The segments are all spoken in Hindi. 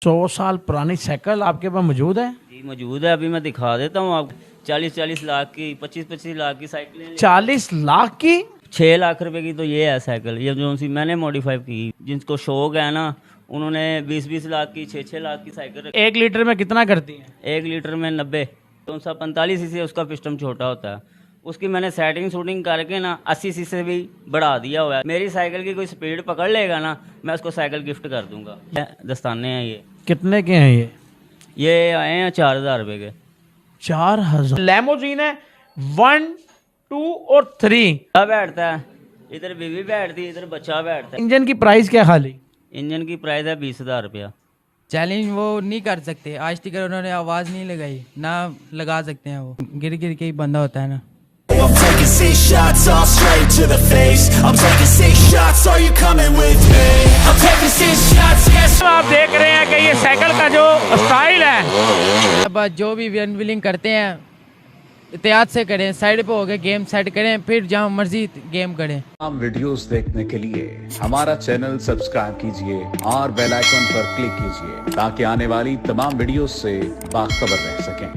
100 साल पुरानी साइकिल आपके पास मौजूद है? जी मौजूद है, अभी मैं दिखा देता हूँ आपको। 40-40 लाख की, 25-25 लाख की साइकिलें। 40 लाख की? 6 लाख रुपए की तो ये है साइकिल, ये जो सी मैंने मॉडिफाई की। जिनको शौक है ना, उन्होंने 20-20 लाख की, 6-6 लाख की साइकिल रखी। 1 लीटर में कितना करती है? 1 लीटर में 90। तो 45 सीसी उसका पिस्टन छोटा होता है। उसकी मैंने सेटिंग शूटिंग करके ना 80 सीसी से भी बढ़ा दिया हुआ है। मेरी साइकिल की कोई स्पीड पकड़ लेगा ना, मैं उसको साइकिल गिफ्ट कर दूंगा। दस्ताने हैं ये। कितने के हैं ये आए हैं 4,000 रुपए के। 4000। लैमोजीन है 1, 2 और 3। बच्चा बैठता है इधर, बीवी बैठती है इधर, बच्चा बैठता है। इंजन की प्राइस क्या खाली? इंजन की प्राइस है 20,000 रुपया। चैलेंज वो नहीं कर सकते, आज तक उन्होंने आवाज़ नहीं लगाई, ना लगा सकते हैं। वो गिर गिर के ही बंदा होता है ना। I'm taking 6 shots all straight to the face. I'm taking 6 shots, are you coming with me? I'm taking 6 shots, yes. आप देख रहे हैं कि ये साइकिल का जो स्टाइल है, अब जो भी अनविलिंग करते हैं एहतियात से करें, साइड पे हो गए गेम सेट करें, फिर जहाँ मर्जी गेम करें। तमाम वीडियोस देखने के लिए हमारा चैनल सब्सक्राइब कीजिए और बेल आइकन पर क्लिक कीजिए ताकि आने वाली तमाम वीडियोस से बाखबर रह सकें।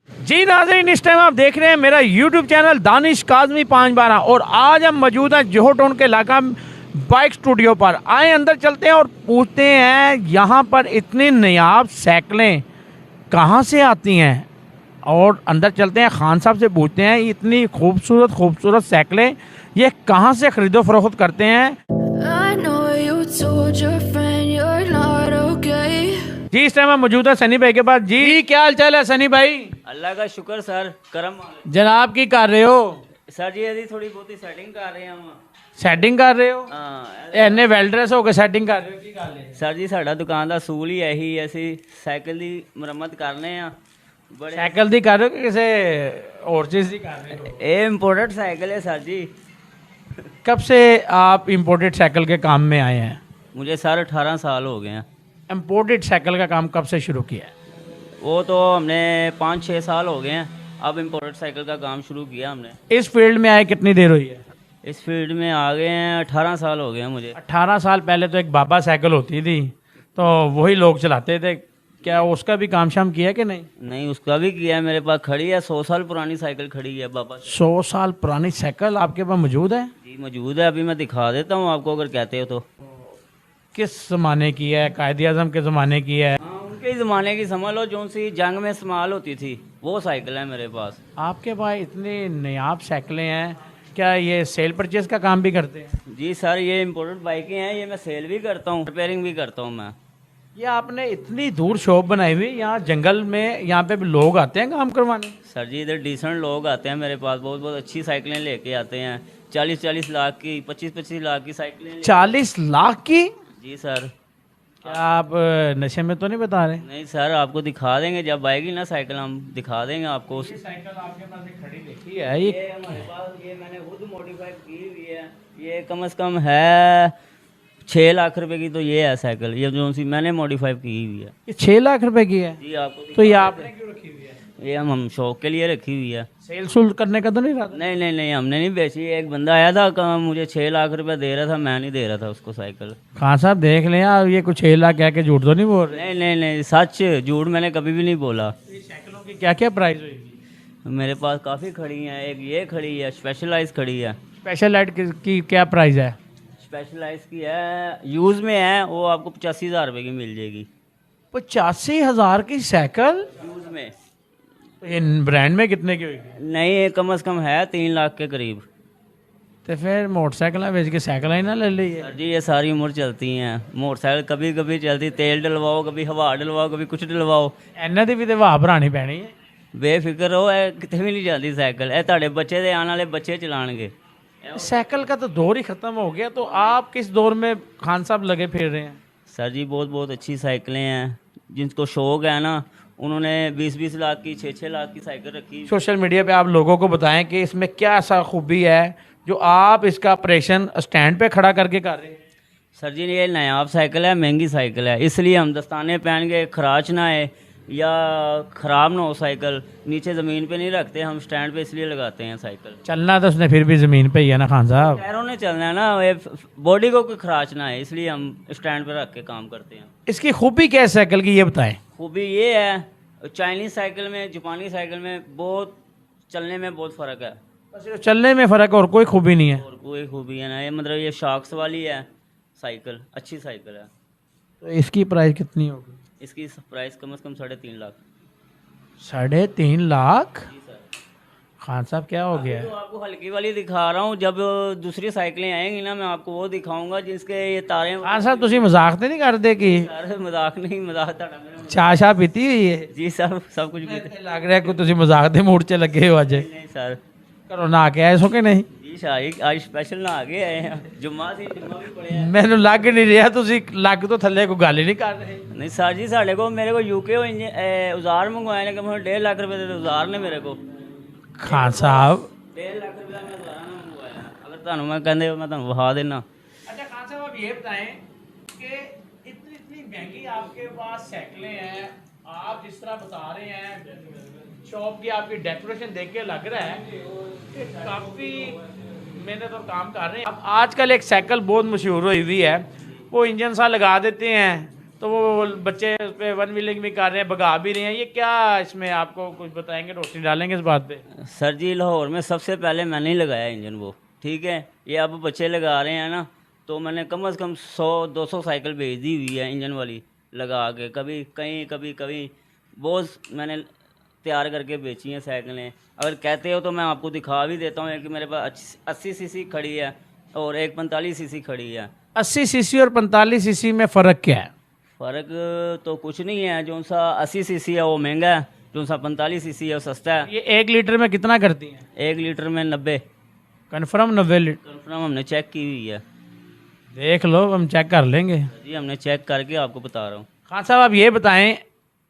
जी नाज़रीन, इस टाइम आप देख रहे हैं मेरा यूट्यूब चैनल दानिश काज़मी 512 और आज हम मौजूद हैं जोहर टाउन के इलाका बाइक स्टूडियो पर। आए अंदर चलते हैं और पूछते हैं यहाँ पर इतनी नायाब साइकिलें कहाँ से आती हैं। और अंदर चलते हैं, खान साहब से पूछते हैं इतनी खूबसूरत साइकिलें ये कहाँ से खरीदो फरोख्त करते हैं। I know you told your friend you're not okay. जी इस टाइम हम मौजूद है सनी भाई के पास। जी क्या हाल चाल है सनी भाई? अल्लाह का शुक्र सर, करम। जनाब की कर रहे हो? सर जी यदि थोड़ी बहुत सेटिंग कर रहे हैं हम। ਸੈਟਿੰਗ ਕਰ ਰਹੇ ਹੋ? ਐਨੇ ਵੈਲਡਰੈਸ ਹੋ ਕੇ ਸੈਟਿੰਗ ਕਰ ਰਹੇ ਹੋ, ਕੀ ਗੱਲ ਹੈ? ਸਰ ਜੀ ਸਾਡਾ ਦੁਕਾਨ ਦਾ ਅਸੂਲ ਹੀ ਇਹੀ ਹੈ, ਅਸੀਂ ਸਾਈਕਲ ਦੀ ਮੁਰੰਮਤ ਕਰਨੇ ਆ। ਬੜੇ ਸਾਈਕਲ ਦੀ ਕਰ ਰਹੇ ਹੋ ਕਿ ਕਿਸੇ और चीज़ की कर रहे हो? ਇਹ ਇੰਪੋਰਟਡ ਸਾਈਕਲ है सर जी। कब से आप इम्पोर्टेड साइकिल के काम में आए हैं? मुझे सर 18 साल हो गए हैं। इम्पोर्टेड साइकिल का काम कब से शुरू किया है? वो तो हमने 5-6 साल हो गए हैं, अब इम्पोर्टेड साइकिल का काम शुरू किया हमने। इस फील्ड में आए कितनी देर हुई है? इस फील्ड में आ गए हैं 18 साल हो गए हैं मुझे। 18 साल पहले तो एक बाबा साइकिल होती थी तो वही लोग चलाते थे, क्या उसका भी काम शाम किया कि नहीं? नहीं, उसका भी किया है, मेरे पास खड़ी है। 100 साल पुरानी साइकिल खड़ी है बाबा। 100 साल पुरानी साइकिल आपके पास मौजूद है? जी मौजूद है, अभी मैं दिखा देता हूँ आपको अगर कहते हो तो। किस ज़माने की है? कायदे आज़म के ज़माने की है? हाँ, उनके ज़माने की समझ लो, जो सी जंग में इस्तेमाल होती थी वो साइकिल है मेरे पास। आपके पास इतनी नायाब साइकिलें हैं, क्या ये सेल परचेज का काम भी करते हैं? जी सर, ये इम्पोर्टेड बाइकें हैं, ये मैं सेल भी करता हूँ, रिपेयरिंग भी करता हूँ मैं। ये आपने इतनी दूर शॉप बनाई हुई, यहाँ जंगल में, यहाँ पे भी लोग आते हैं काम करवाने? सर जी इधर डिसेंट लोग आते हैं मेरे पास, बहुत बहुत अच्छी साइकिलें लेके आते हैं। 40-40 लाख की, 25-25 लाख की साइकिलें। 40 लाख की? जी सर। क्या आप नशे में तो नहीं बता रहे? नहीं सर, आपको दिखा देंगे जब आएगी ना साइकिल, हम दिखा देंगे आपको। ये साइकिल आपके पास एक खड़ी देखी है, ये हमारे पास, ये मैंने खुद मॉडिफाई की हुई है। ये कम से कम है 6 लाख रुपए की तो ये है साइकिल, ये जो सी मैंने मॉडिफाई की हुई है। ये 6 लाख रुपए की है? जी आपको तो ये आपने क्यों रखी हुई है? ये हम शौक के लिए रखी हुई है। सेल सुल करने का तो नहीं रहा? नहीं नहीं नहीं, हमने नहीं बेची। एक बंदा आया था, कहा मुझे 6 लाख रुपए दे रहा था, मैं नहीं दे रहा था उसको साइकिल। खान साहब देख लें आप, ये कुछ 6 लाख कह के झूठ तो नहीं बोल रहे? नहीं नहीं नहीं, सच, झूठ मैंने कभी भी नहीं बोला। ये साइकिलों की क्या क्या प्राइस होगी? मेरे पास काफ़ी खड़ी हैं, एक ये खड़ी है, स्पेशलाइज खड़ी है। स्पेशल लाइट की क्या प्राइस है? स्पेशलाइज की है, यूज़ में है, वो आपको 85,000 रुपये की मिल जाएगी। 85,000 की साइकिल यूज़ में? तो ये ब्रांड में कितने की होगी? नहीं, ये कम से कम है 3 लाख के करीब। तो फिर मोटरसाइकिल बेच के साइकिल ही ना ले लीजिए। सर जी ये सारी उम्र चलती हैं मोटरसाइकिल, कभी कभी चलती, तेल डलवाओ, कभी हवा डलवाओ, कभी कुछ डलवाओ। ਇਹਨਾਂ ਦੀ ਵੀ ਤੇ ਵਾਹ ਭਰਾਣੀ ਪੈਣੀ ਹੈ। बेफिक्र हो, कितने भी नहीं चलती साइकिल, ये ਤੁਹਾਡੇ ਬੱਚੇ ਦੇ ਆਉਣ ਵਾਲੇ ਬੱਚੇ ਚਲਾਣਗੇ। साइकिल का तो दौर ही ख़त्म हो गया, तो आप किस दौर में खान साहब लगे फिर रहे हैं? सर जी बहुत बहुत अच्छी साइकिलें हैं, जिनको शौक है ना, उन्होंने 20-20 लाख की, 6-6 लाख की साइकिल रखी। सोशल मीडिया पे आप लोगों को बताएं कि इसमें क्या ऐसा खूबी है जो आप इसका ऑपरेशन स्टैंड पे खड़ा करके कर रहे हैं? सर जी ये नायाब साइकिल है, महंगी साइकिल है, इसलिए हम दस्ताने पहन के खराच ना आए, या ख़राब ना हो साइकिल, नीचे ज़मीन पे नहीं रखते हम, स्टैंड पे इसलिए लगाते हैं साइकिल। चलना तो उसने फिर भी ज़मीन पे ही है ना खान साहब। पैरों ने चलना है ना, ये बॉडी को कोई खराच ना है, इसलिए हम स्टैंड पे रख के काम करते हैं। इसकी खूबी क्या है साइकिल की, ये बताएं। खूबी ये है, चाइनीज़ साइकिल में जापानी साइकिल में बहुत चलने में बहुत फ़र्क है, सिर्फ चलने में फ़र्क है और कोई खूबी नहीं है। और कोई खूबी है ना, ये मतलब ये शॉक्स वाली है साइकिल, अच्छी साइकिल है। तो इसकी प्राइस कितनी होगी? इसकी प्राइस कम से कम 3.5 लाख। 3.5 लाख? जी सर। खान साहब क्या हो गया तो है? आपको हल्की वाली दिखा रहा हूँ, जब दूसरी साइकिलें आएंगी ना मैं आपको वो दिखाऊंगा जिसके ये तारे। खान साहब तुसी मजाक तो नहीं करते कि सर मजाक नहीं, मजाक ਤੁਹਾਡਾ मेरा चाह शाह पीती हुई है? जी सर, सब कुछ भी लग रहा है कि तुसी मजाक दे मूड च लगे हो अज। नहीं सर घरों ना के आए सो कि नहीं? जी शाही आज स्पेशल ना आगे आए हैं, जुम्मा सी जुम्मा भी पड़े हैं। मैनू लग नहीं रहा तुसी लग तो थल्ले कोई गल ही नहीं कर रहे। नहीं सर जी, साढ़े को मेरे को यूके औजार मंगवाए ने, कम 1.5 लाख रुपए दे औजार ने मेरे को। खान साहब 1.5 लाख रुपए मैं औजार ने मंगवाया, अगर ਤੁਹਾਨੂੰ मैं कहंदे मैं ਤੁਹਾਨੂੰ वहा देना। अच्छा खान साहब आप ये बताएं कि इतनी इतनी महंगी आपके पास साइकिलें हैं, आप जिस तरह बता रहे हैं शॉप की आपकी डेकोरेशन देख के लग रहा है कि काफ़ी मेहनत और काम कर रहे हैं। अब आजकल एक साइकिल बहुत मशहूर हुई हुई है, वो इंजन सा लगा देते हैं तो वो बच्चे उस पर वन व्हीलिंग भी कर रहे हैं, भगा भी रहे हैं, ये क्या इसमें आपको कुछ बताएंगे, रोशनी डालेंगे इस बात पे? सर जी लाहौर में सबसे पहले मैंने ही लगाया इंजन वो, ठीक है। ये अब बच्चे लगा रहे हैं ना, तो मैंने कम से कम 100-200 साइकिल भेज दी हुई है इंजन वाली लगा के, कभी कहीं कभी कभी बहुत मैंने तैयार करके बेची हैं साइकिलें। अगर कहते हो तो मैं आपको दिखा भी देता हूँ कि मेरे पास 80 सीसी खड़ी है और एक 45 सीसी खड़ी है। 80 सीसी और 45 सीसी में फ़र्क क्या है? फ़र्क तो कुछ नहीं है, जो सा 80 सीसी है वो महंगा है, जो सा 45 सीसी है वो सस्ता है। ये 1 लीटर में कितना करती हैं? 1 लीटर में 90। Confirm 90 litre? कन्फर्म हमने चेक की हुई है देख लो, हम चेक कर लेंगे जी, हमने चेक करके आपको बता रहा हूँ। खान साहब आप ये बताएं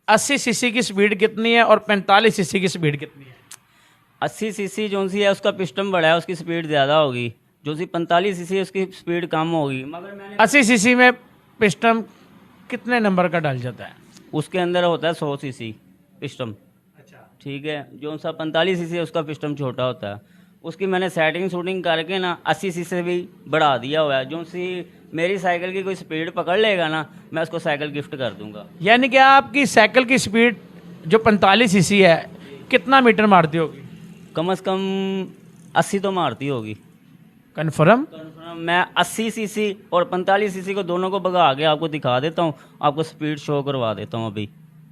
80 सीसी की स्पीड कितनी है और 45 सीसी की स्पीड कितनी है? 80 सीसी जो सी है उसका पिस्टन बड़ा है, उसकी स्पीड ज़्यादा होगी, जो सी 45 सीसी है उसकी स्पीड कम होगी। मगर मैंने 80 सीसी में पिस्टन कितने नंबर का डाल जाता है? उसके अंदर होता है 100 सीसी पिस्टन, अच्छा, ठीक है। जो सा 45 सीसी है उसका पिस्टन छोटा होता है, उसकी मैंने सेटिंग शूटिंग करके ना 80 सीसी से भी बढ़ा दिया हुआ है। जो सी मेरी साइकिल की कोई स्पीड पकड़ लेगा ना, मैं उसको साइकिल गिफ्ट कर दूंगा। यानी कि आपकी साइकिल की स्पीड जो 45 सीसी है कितना मीटर मारती होगी? कम से कम 80 तो मारती होगी। कन्फर्म? कन्फर्म। मैं 80 सीसी और 45 सीसी को दोनों को भगा के आपको दिखा देता हूँ, आपको स्पीड शो करवा देता हूँ। अभी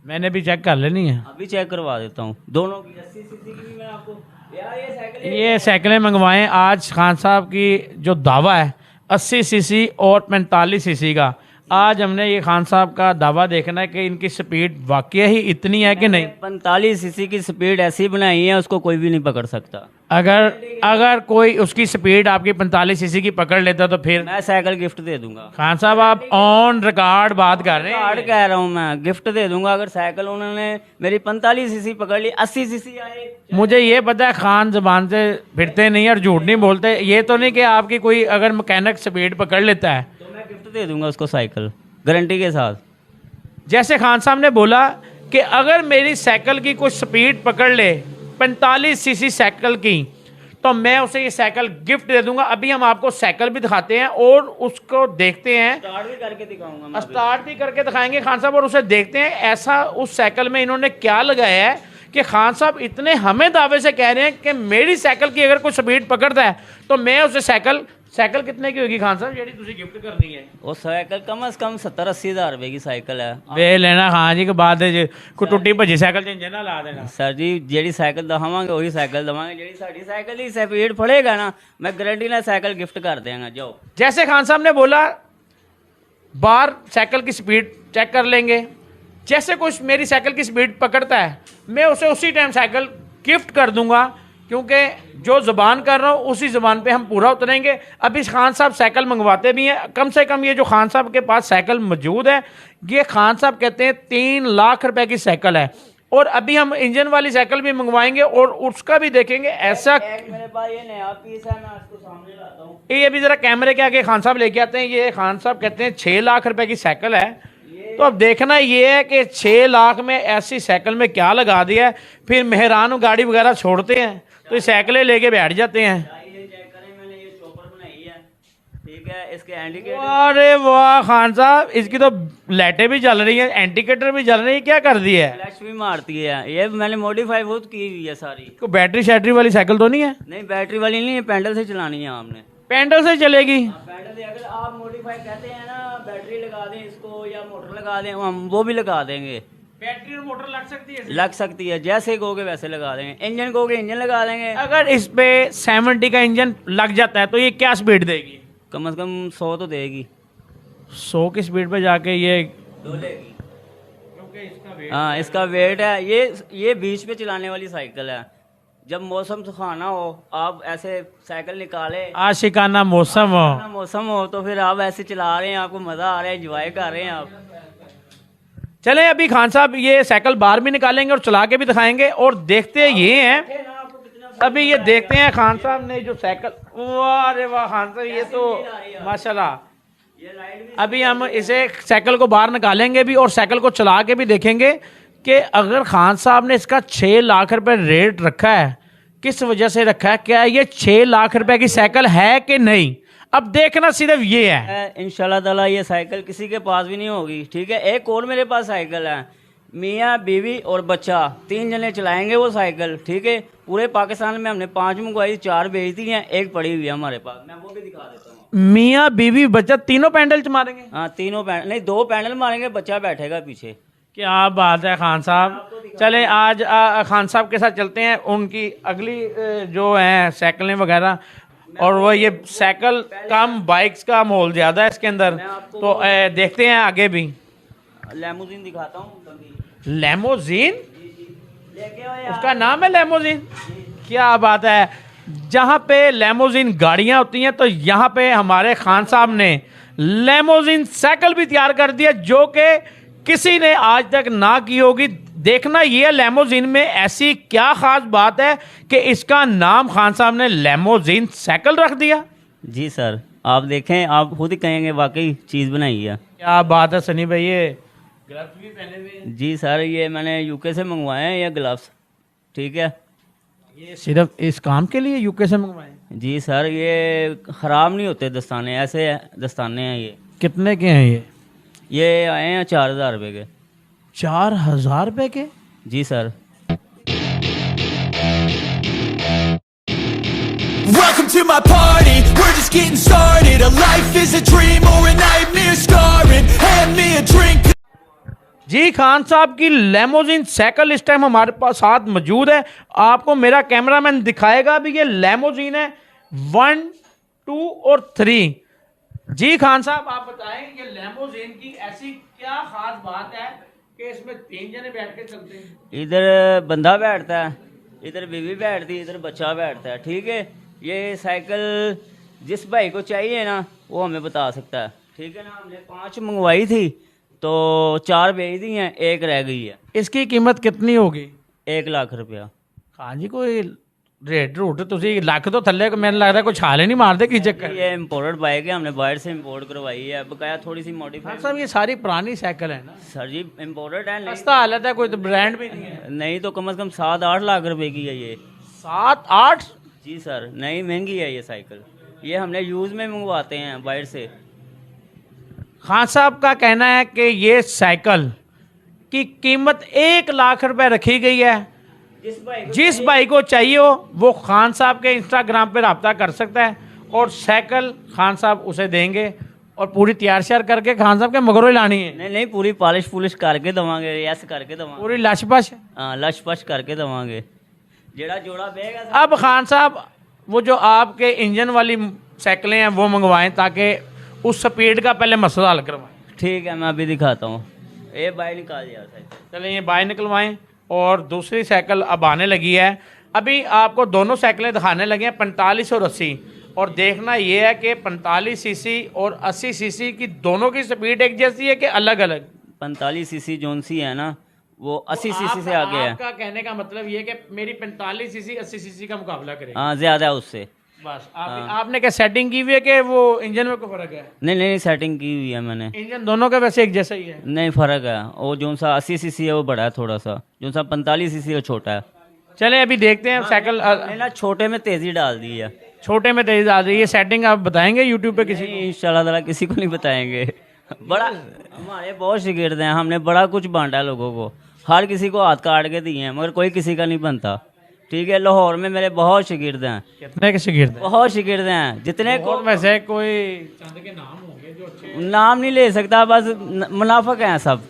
मैंने भी चेक कर लेनी है, अभी चेक करवा देता हूँ दोनों की। 80 सीसी की भी मैं आपको यार ये साइकिलें मंगवाएं आज। खान साहब की जो दावा है 80 सीसी और 45 सीसी का, आज हमने ये खान साहब का दावा देखना है कि इनकी स्पीड वाकई ही इतनी है कि नहीं। 45 सीसी की स्पीड ऐसी बनाई है उसको कोई भी नहीं पकड़ सकता। अगर कोई उसकी स्पीड आपकी 45 सीसी की पकड़ लेता तो फिर मैं साइकिल गिफ्ट दे दूंगा। खान साहब आप ऑन रिकॉर्ड बात कर रहे कार्ड हैं। कह रहा हूँ, मैं गिफ्ट दे दूंगा अगर साइकिल उन्होंने मेरी 45 सीसी पकड़ ली। 80 सीसी आए, मुझे ये पता है खान जबान से फिरते नहीं और झूठ नहीं बोलते। ये तो नहीं कि आपकी कोई अगर मैकेनिक स्पीड पकड़ लेता है तो मैं गिफ्ट दे दूंगा उसको साइकिल गारंटी के साथ। जैसे खान साहब ने बोला कि अगर मेरी साइकिल की कोई स्पीड पकड़ ले 45 सीसी साइकिल की, तो मैं उसे ये साइकिल गिफ्ट दे दूंगा। अभी हम आपको साइकिल भी दिखाते हैं और उसको देखते हैं, स्टार्ट भी करके दिखाऊंगा मैं अभी। स्टार्ट भी करके दिखाएंगे खान साहब, और उसे देखते हैं ऐसा उस साइकिल में इन्होंने क्या लगाया है कि खान साहब इतने हमें दावे से कह रहे हैं कि मेरी साइकिल की अगर कोई स्पीड पकड़ता है तो मैं उसे साइकिल कितने की होगी खान साहब जी तुझे गिफ्ट करनी है? वो साइकिल कम से कम 70-80 हज़ार रुपए की साइकिल है। वे लेना खान जी के बाद कोई टुट्टी भजी साइकिल च इंजन ना ला देना। सर जी जेड़ी साइकिल दवावांगे वही साइकिल दवांगे, जेड़ी साडी साइकिल की स्पीड फड़ेगा ना मैं गारंटी ना साइकिल गिफ्ट कर देंगे। जाओ। जैसे खान साहब ने बोला बार साइकिल की स्पीड चेक कर लेंगे, जैसे कुछ मेरी साइकिल की स्पीड पकड़ता है मैं उसे उसी टाइम साइकिल गिफ्ट कर दूंगा, क्योंकि जो ज़बान कर रहा हूँ उसी ज़बान पे हम पूरा उतरेंगे। अभी खान साहब साइकिल मंगवाते भी हैं, कम से कम ये जो खान साहब के पास साइकिल मौजूद है ये खान साहब कहते हैं 3 लाख रुपए की साइकिल है, और अभी हम इंजन वाली साइकिल भी मंगवाएंगे और उसका भी देखेंगे। ऐसा मेरे पास ये नया पीस है, मैं आपको सामने लाता हूँ। ये अभी ज़रा कैमरे के आगे खान साहब लेके आते हैं। ये खान साहब कहते हैं 6 लाख रुपए की साइकिल है। ये तो अब देखना ये है कि 6 लाख में ऐसी साइकिल में क्या लगा दिया है। फिर मेहरान गाड़ी वगैरह छोड़ते हैं तो ये साइकिलें लेके बैठ जाते हैं। ये चेक करें, मैंने ये चॉपर बनाई है, ठीक है। इसके इंडिकेटर, अरे वाह खान साहब, इसकी तो लाइटें भी जल रही हैं, इंडिकेटर भी जल रही है, क्या कर दिया है? फ्लैश भी मारती है। ये मैंने मॉडिफाई बहुत की हुई है सारी। कोई बैटरी शैटरी वाली साइकिल तो नहीं है? नहीं, बैटरी वाली नहीं है, पैडल से चलानी है आपने। पैडल से चलेगी? पैडल से अगर आप मॉडिफाई कहते हैं ना, बैटरी लगा दें इसको या मोटर लगा दें, हम वो भी लगा देंगे। बैटरी और मोटर लग सकती है? लग सकती है, जैसे कहोगे वैसे लगा देंगे। इंजन कहोगे इंजन लगा देंगे। अगर इस पे 70 का इंजन लग जाता है तो ये क्या स्पीड देगी? कम से कम 100 तो देगी। 100 की स्पीड पे जाके ये डोलेगी। हाँ, इसका वेट है। ये बीच पे चलाने वाली साइकिल है। जब मौसम सुहाना हो, आप ऐसे साइकिल निकाले, आशिकाना मौसम हो, ना मौसम हो, तो फिर आप ऐसे चला रहे हैं, आपको मजा आ रहा है, एंजॉय कर रहे हैं आप। चलें अभी खान साहब ये साइकिल बाहर भी निकालेंगे और चला के भी दिखाएंगे और देखते ये हैं। अभी ये देखते हैं खान साहब ने जो साइकिल, वाह रे वाह खान साहब, ये तो माशाल्लाह। अभी हम इसे साइकिल को बाहर निकालेंगे भी और साइकिल को चला के भी देखेंगे कि अगर खान साहब ने इसका 6 लाख रुपए रेट रखा है, किस वजह से रखा है, क्या ये 6 लाख रुपए की साइकिल है कि नहीं? अब देखना सिर्फ ये है। इंशाल्लाह ताला ये साइकिल किसी के पास भी नहीं होगी, ठीक है। एक और मेरे पास साइकिल है, मियाँ बीवी और बच्चा 3 जने चलाएंगे वो साइकिल, ठीक है। पूरे पाकिस्तान में हमने 5 मंगवाई, 4 बेच दी हैं, 1 पड़ी हुई है हमारे पास। मैं वो भी दिखा देता हूँ। मियाँ बीवी बच्चा तीनों पैंडल मारेंगे? हाँ, तीनों पैंडल नहीं, 2 पैंडल मारेंगे, बच्चा बैठेगा पीछे। क्या बात है खान साहब। चले आज खान साहब के साथ चलते हैं उनकी अगली जो हैं साइकिलें वगैरह, और वो ये साइकिल कम बाइक्स का माहौल ज़्यादा है इसके अंदर, तो देखते हैं आगे भी। लेमोजीन दिखाता हूँ। लेमोजीन? उसका नाम है लेमोजीन? क्या बात है। जहाँ पे लेमोजीन गाड़ियाँ होती हैं तो यहाँ पे हमारे खान साहब ने लेमोजीन साइकिल भी तैयार कर दिया, जो कि किसी ने आज तक ना की होगी। देखना ये लेमोजीन में ऐसी क्या खास बात है कि इसका नाम खान साहब ने लेमोजीन साइकिल रख दिया। जी सर, आप देखें, आप खुद ही कहेंगे वाकई चीज़ बनाई है। क्या बात है सनी भाई, ये ग्लव्स भी पहने हुए हैं। जी सर, ये मैंने यूके से मंगवाए हैं ये ग्लव्स, ठीक है। ये सिर्फ इस काम के लिए यूके से मंगवाए? जी सर, ये ख़राब नहीं होते दस्ताने, ऐसे दस्ताने हैं ये। कितने के हैं ये आए हैं 4000 रुपये के। 4000 रुपए के? जी sir. Welcome to my party, we're just getting started. A life is a dream or a nightmare scarring. Hand me a drink. जी खान साहब की लेमोजीन साइकिल इस टाइम हमारे पास साथ मौजूद है। आपको मेरा कैमरामैन दिखाएगा भी, ये लेमोजीन है 1, 2 और 3। जी खान साहब आप बताएं ये लेमोजीन की ऐसी क्या खास बात है कि इसमें 3 जने बैठ के चलते हैं? इधर बंदा बैठता है, इधर बीवी बैठती है, इधर बच्चा बैठता है, ठीक है। ये साइकिल जिस भाई को चाहिए ना वो हमें बता सकता है, ठीक है ना। हमने 5 मंगवाई थी तो 4 बेच दी हैं, 1 रह गई है। इसकी कीमत कितनी होगी? 1 लाख रुपया। हाँ जी, कोई रेट रूट तुझे लख तो थल्ले को मैंने लगता है कोई छाले नहीं मारते की चक्कर। ये इम्पोर्टेड बाइक है, हमने बाहर से इम्पोर्ट करवाई है, बकाया थोड़ी सी मॉडिफाई। साहब ये सारी पुरानी साइकिल है ना? सर जी इम्पोर्टेड है, सस्ता हालत है, कोई तो ब्रांड भी नहीं है। नहीं तो कम से कम 7-8 लाख रुपए की है ये। 7-8? जी सर, नहीं महंगी है ये साइकिल। ये हमने यूज़ में मंगवाते हैं बाहर से। खान साहब का कहना है कि ये साइकिल की कीमत 1 लाख रुपए रखी गई है। जिस भाई को चाहिए हो वो खान साहब के इंस्टाग्राम पे रब्ता कर सकता है और साइकिल खान साहब उसे देंगे और पूरी तैयार श्यार करके खान साहब के मगरों ही लानी है। नहीं नहीं, पूरी पॉलिश पुलिश करके दवांगे, यस करके दवांगे, पूरी लशपश। हाँ लश पश करके दवांगे, जेड़ा जोड़ा बेगा। अब खान साहब वो जो आपके इंजन वाली साइकिलें हैं वो मंगवाएं ताकि उस स्पीड का पहले मसला हल करवाएं। ठीक है, मैं अभी दिखाता हूँ। ये बाई निकाल दिया साइकिल। चलिए ये बाई निकलवाएं और दूसरी साइकिल अब आने लगी है। अभी आपको दोनों साइकिलें दिखाने लगे हैं 45 और 80, और देखना ये है कि 45 सीसी और 80 सीसी की दोनों की स्पीड एक जैसी है कि अलग अलग? 45 सीसी जोन सी है ना, वो 80 सीसी से आगे है। आपका कहने का मतलब ये है कि मेरी 45 सीसी 80 सीसी का मुकाबला करेगी? हाँ, ज़्यादा है उससे। बस आपने क्या सेटिंग की हुई है कि वो इंजन में कोई फर्क है? नहीं नहीं, सेटिंग की हुई है मैंने। इंजन दोनों का वैसे एक जैसा ही है? नहीं, फ़र्क है। वो जो सा 80 सीसी है वो बड़ा है थोड़ा सा, जो सा 45 सीसी है वो छोटा है। चले अभी देखते हैं साइकिल। मैंने ना छोटे में तेज़ी डाल दी है। छोटे में तेज आ रही है। सेटिंग आप बताएंगे यूट्यूब पे किसी को? इंशाल्लाह ताला किसी को नहीं बताएंगे। बड़ा हमारे बहुत शिगिर्द हैं, हमने बड़ा कुछ बांटा है लोगों को, हर किसी को हाथ काट के दिए हैं, मगर कोई किसी का नहीं बनता। ठीक है, लाहौर में मेरे बहुत शिगिर्द हैं। कितने के शिगिर्द हैं? बहुत शिगिर्द हैं, जितने को वैसे कोई चंद के नाम होंगे जो अच्छे। नाम नहीं ले सकता, बस मुनाफिक हैं सब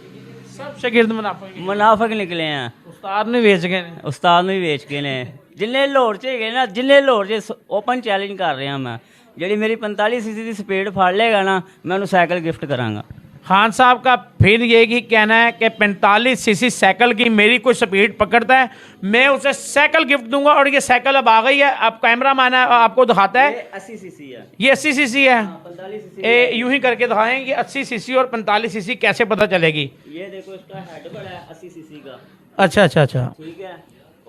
शिगिर्द मुनाफिक मुनाफिक निकले हैं। उस्ताद ने बेच गए ने। उस्ताद ਨੂੰ ਵੇਚ ਕੇ ਨੇ ਜਿੰਨੇ ਲੋੜ ਚ ਹੈਗੇ ਨਾ, ਜਿੰਨੇ ਲੋੜ ਚ ਓਪਨ ਚੈਲੰਜ ਕਰ ਰਿਹਾ ਮੈਂ, ਜਿਹੜੀ ਮੇਰੀ 45 सीसी ਦੀ ਸਪੀਡ ਫੜ ਲੇਗਾ ਨਾ, मैं ਉਹਨੂੰ ਸਾਈਕਲ ਗਿਫਟ ਕਰਾਂਗਾ। खान साहब का फिर यही कहना है कि 45 सीसी साइकिल की मेरी कोई स्पीड पकड़ता है, मैं उसे साइकिल गिफ्ट दूंगा। और ये साइकिल अब आ गई है, अब कैमरा मैन आपको दिखाता है। 80 सीसी है, ये 80 सीसी है। 45 सीसी यूं ही करके दिखाएं ये 80 सीसी और 45 सीसी कैसे पता चलेगी? ये देखो, इसका हेड बड़ा है 80 सीसी का। अच्छा अच्छा अच्छा। ठीक है,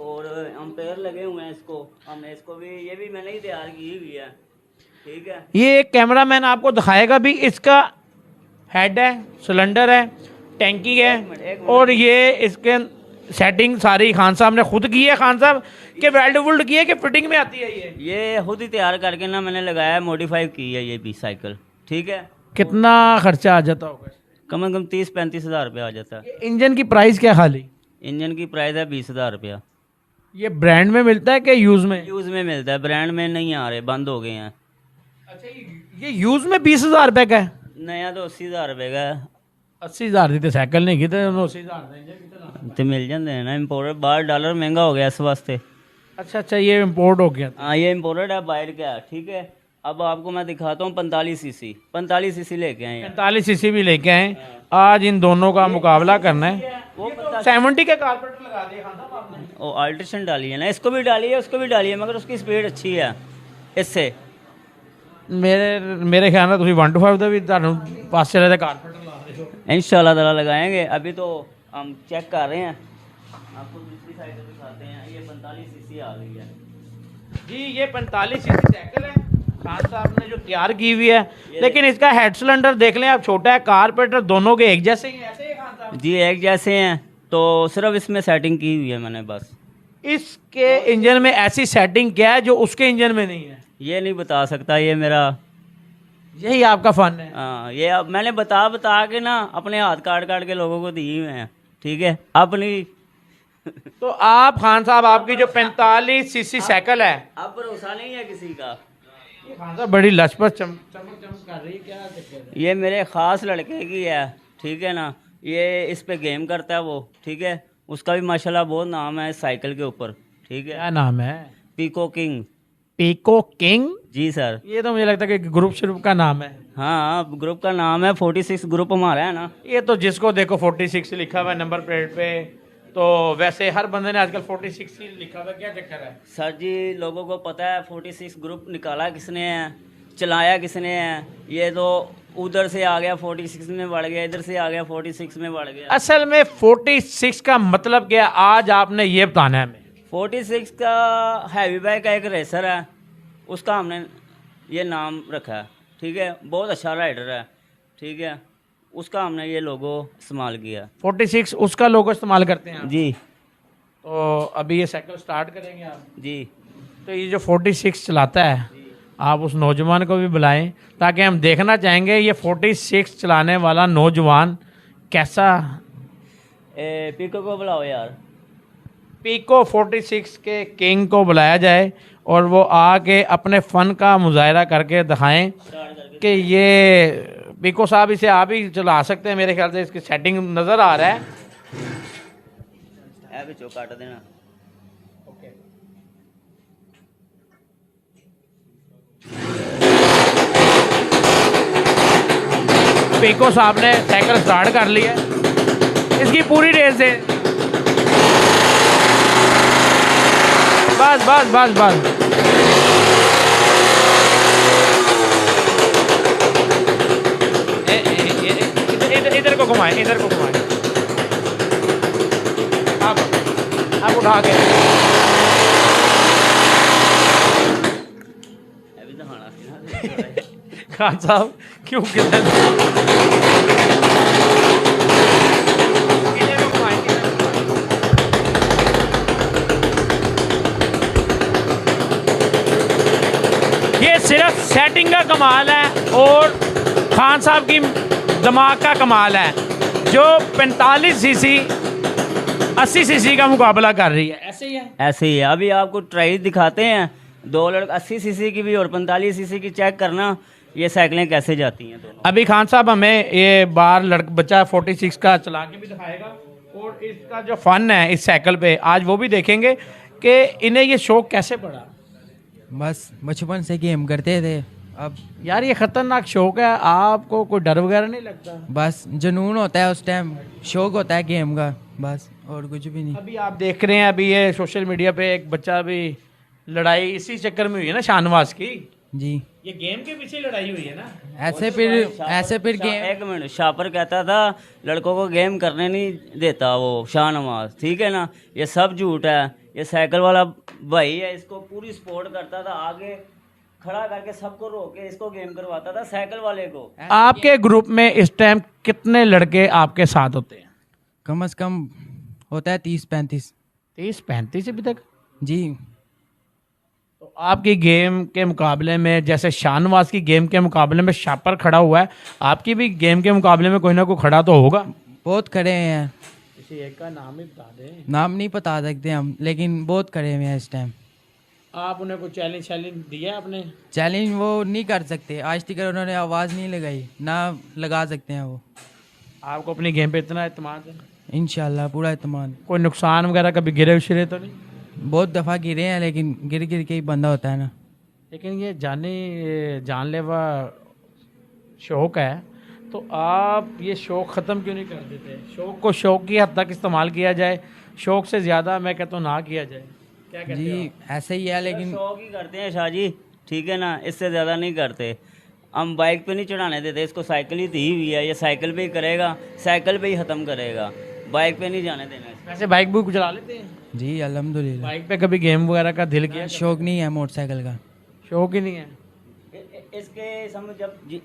और एम्पेयर लगे हुए हैं इसको, हमने इसको भी, ये भी मैंने ही तैयार की हुई है। ठीक है, ये एक कैमरा मैन आपको दिखाएगा भी। इसका हेड है, सिलेंडर है, टैंकी है, और ये इसके सेटिंग सारी खान साहब ने खुद की है। खान साहब के वेल्ड वुल्ड की है कि फिटिंग में आती है? ये खुद ही तैयार करके ना मैंने लगाया, मॉडिफाई की है ये भी साइकिल। ठीक है, कितना खर्चा आ जाता होगा? कम से कम 30-35 हज़ार रुपया आ जाता है। इंजन की प्राइस क्या खाली? इंजन की प्राइस है 20 हज़ार रुपया। ये ब्रांड में मिलता है कि यूज में? यूज़ में मिलता है, ब्रांड में नहीं आ रहे, बंद हो गए हैं। अच्छा, ये यूज में 20,000 रुपए का है? नया तो 80 हज़ार रुपये का है। 80,000 की तो साइकिल नहीं की, तो 80,000 देंगे। तो मिल जाते हैं ना, इम्पोर्टेड। बाहर डॉलर महंगा हो गया इस वास्ते। अच्छा अच्छा, ये इम्पोर्ट हो गया। हाँ, ये इम्पोर्टेड है, बाहर का है। ठीक है, अब आपको मैं दिखाता हूँ 45 सीसी। 45 सीसी लेके आए हैं। 45 सीसी भी लेके आए। आज इन दोनों का मुकाबला करना है। वो 70 के कारपेटर लगा दिए खान साहब आपने? वो अल्ट्रेशन डाली है ना, इसको भी डाली है, उसको भी डाली है, मगर उसकी स्पीड अच्छी है इससे। मेरे ख्याल में तुम 1 to 5 भी पास चले थे कारपेटर ला रहे हो। इंशाल्लाह ताला लगाएंगे। अभी तो हम चेक कर रहे हैं, आपको दूसरी साइड से दिखाते हैं। ये 45 सीसी आ गई है जी। ये 45 सीसी साइकिल है, खान साहब ने जो तैयार की हुई है। लेकिन इसका हेड सिलेंडर देख लें आप, छोटा है। कारपेटर दोनों के एक जैसे ही, ऐसे ही खान साहब? जी, एक जैसे हैं। तो सिर्फ इसमें सेटिंग की हुई है मैंने बस। इसके इंजन में ऐसी सेटिंग क्या है जो उसके इंजन में नहीं है? ये नहीं बता सकता, ये मेरा, यही आपका फन है? हाँ, ये अब मैंने बता के ना अपने हाथ काट के लोगों को दिए हुए हैं। ठीक है, अपनी तो आप खान साहब, आपकी जो 45 सीसी साइकिल है, अब भरोसा नहीं है किसी का। ये खान साहब बड़ी लचपत चमक कर रही है, क्या चक्कर है? ये मेरे ख़ास लड़के की है। ठीक है ना, ये इस पे गेम करता है वो। ठीक है, उसका भी माशाल्लाह बहुत नाम है इस साइकिल के ऊपर। ठीक है, क्या नाम है? Pico King. Pico King? जी सर। ये तो मुझे लगता है कि ग्रुप श्रुप का नाम है। हाँ, ग्रुप का नाम है, 46 ग्रुप हमारा है ना। ये तो जिसको देखो 46 लिखा हुआ है नंबर प्लेट पे, तो वैसे हर बंदे ने आजकल 46 ही लिखा हुआ है, क्या चक्कर है? सर जी, लोगों को पता है 46 ग्रुप निकाला किसने है, चलाया किसने है। ये तो उधर से आ गया 46 में बढ़ गया, इधर से आ गया 46 में बढ़ गया। असल में 46 का मतलब क्या है, आज आपने ये बताना है हमें। 46 का हैवी बाइक का एक रेसर है, उसका हमने ये नाम रखा है। ठीक है, बहुत अच्छा राइडर है। ठीक है, उसका हमने ये लोगो इस्तेमाल किया। 46 उसका लोगो इस्तेमाल करते हैं आप? जी। तो अभी ये साइकिल स्टार्ट करेंगे आप? जी। तो ये जो 46 चलाता है, आप उस नौजवान को भी बुलाएं, ताकि हम देखना चाहेंगे ये 46 चलाने वाला नौजवान कैसा। पीको को बुलाओ यार। पीको 46 के किंग को बुलाया जाए और वो आके अपने फ़न का मुजाहरा करके दिखाएं कि ये पीको साहब, इसे आप ही चला सकते हैं। मेरे ख्याल से इसकी सेटिंग नज़र आ रहा है। भी काट देना। पीको साहब ने साइकिल स्टार्ट कर ली है, इसकी पूरी रेस है। बस बस बस बस। इधर को घुमाएं, इधर को घुमाएं। आप उठा के खान साहब क्यों किधर ये सिर्फ सेटिंग का कमाल है और खान साहब की दिमाग का कमाल है जो 45 सीसी 80 सीसी का मुकाबला कर रही है। ऐसे ही है, ऐसे ही है। अभी आपको ट्राई दिखाते हैं, दो लड़के 80 सीसी की भी और 45 सीसी की, चेक करना ये साइकिलें कैसे जाती हैं दोनों। अभी खान साहब हमें ये बार बच्चा 46 का चला के भी दिखाएगा और इसका जो फन है इस साइकिल पे आज वो भी देखेंगे कि इन्हें ये शौक कैसे पड़ा। बस बचपन से गेम करते थे, अब यार ये खतरनाक शौक है, आपको कोई डर वगैरह नहीं लगता? बस जुनून होता है उस टाइम, शौक होता है गेम का, बस और कुछ भी नहीं। अभी आप देख रहे हैं अभी ये सोशल मीडिया पे एक बच्चा भी लड़ाई इसी चक्कर में हुई है ना शाहनवाज की। जी ये गेम के पीछे लड़ाई हुई है ना। ऐसे फिर गेम। एक मिनट, शापर कहता था लड़कों को गेम करने नहीं देता वो शाहनवाज, ठीक है ना, ये सब झूठ है। ये साइकिल वाला भाई है, इसको पूरी सपोर्ट करता था, आगे खड़ा करके सबको रोक के इसको गेम करवाता था साइकिल वाले को। आपके ग्रुप में इस टाइम कितने लड़के आपके साथ होते हैं? कम से कम होता है 30-35। 30-35 अभी तक? जी। तो आपकी गेम के मुकाबले में जैसे शाहनवाज की गेम के मुकाबले में शापर खड़ा हुआ है, आपकी भी गेम के मुकाबले में कोई ना कोई खड़ा तो होगा। बहुत खड़े हैं, किसी एक का नाम ही बता दें। नाम नहीं बता सकते हम, लेकिन बहुत खड़े हुए हैं इस टाइम। आप उन्हें कोई चैलेंज दिया है आपने? चैलेंज वो नहीं कर सकते, आज तक उन्होंने आवाज़ नहीं लगाई, ना लगा सकते हैं वो। आपको अपनी गेम पे इतना एतमाद है? इंशाल्लाह पूरा एतमाद। कोई नुकसान वगैरह कभी गिरे उशरे तो नहीं? बहुत दफ़ा गिरे हैं, लेकिन गिर गिर के ही बंदा होता है ना। लेकिन ये जानलेवा शौक है, तो आप ये शौक ख़त्म क्यों नहीं कर देते? शौक को शौक की हद तक इस्तेमाल किया जाए, शौक से ज़्यादा मैं कहता हूँ ना किया जाए। क्या कहते जी हो? ऐसे ही है, लेकिन शौक ही करते हैं शाह जी, ठीक है ना, इससे ज़्यादा नहीं करते। हम बाइक पे नहीं चढ़ाने देते इसको, साइकिल ही दी हुई है, ये साइकिल पे ही करेगा, साइकिल पे ही ख़त्म करेगा, बाइक पे नहीं जाने देना इसको। वैसे बाइक बुक चला लेते हैं? जी अल्हम्दुलिल्लाह। बाइक पे कभी गेम वगैरह का दिल किया? शौक नहीं है मोटरसाइकिल का, शौक ही नहीं है। इसके समझ